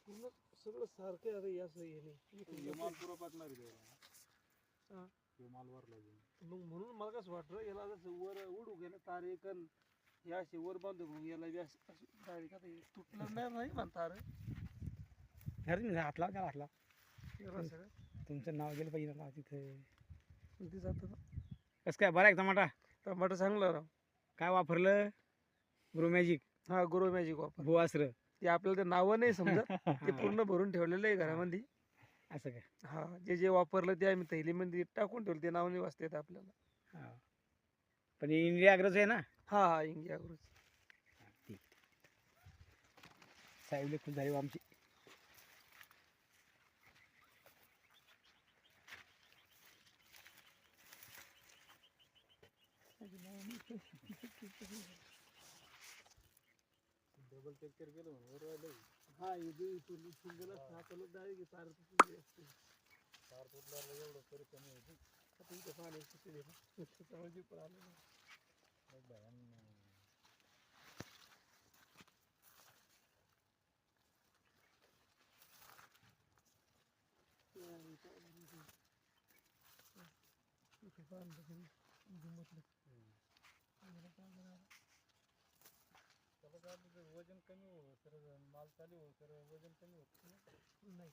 पूर्ण सगळं सारखं आता या असं येणे माल पुरा पाकणार आहे हा. माल वर लागेल मग म्हणून मला कसं वाटलं याला जसं वर उडू गेलं तारे कण हे असे वर बांधू मग याला बी असं डायरेक्ट आता हे तुटलं नाही म्हणता अरे अरे हातला का हातला सगळं तुमचं नाव गेलं पाहिजे ना तिथे इथे जातं कसं काय बरं आहे का टमाटा टमाटर चांगलं राव काय वापरलं ग्रो मॅजिक हा ग्रो मॅजिक वापर बुवास्त्र ते आपल्याला ते नावं नाही समजत ते पूर्ण भरून ठेवलेलं आहे घरामध्ये असं काय हा जे जे वापरलं ते आम्ही थैलीमध्ये टाकून ठेवलं ते नाव नाही वाचता येत आपल्याला हा. पण इंडिया अग्रच आहे ना हा हा इंडिया ग्रोच ठीक साहेब खूप झाली आमची डबल टेक्चर केलं म्हणून वर राहिलं हा हे सिंगल असतं आता लोक डायरेक्ट तार असते तार तुटल्यावर एवढं परेशानी होती आता इथं पाणी सुटेल ना त्याच्यामध्ये पण आलं ना वजन कमी हो तर माल चालू हो तर वजन कमी होत नाही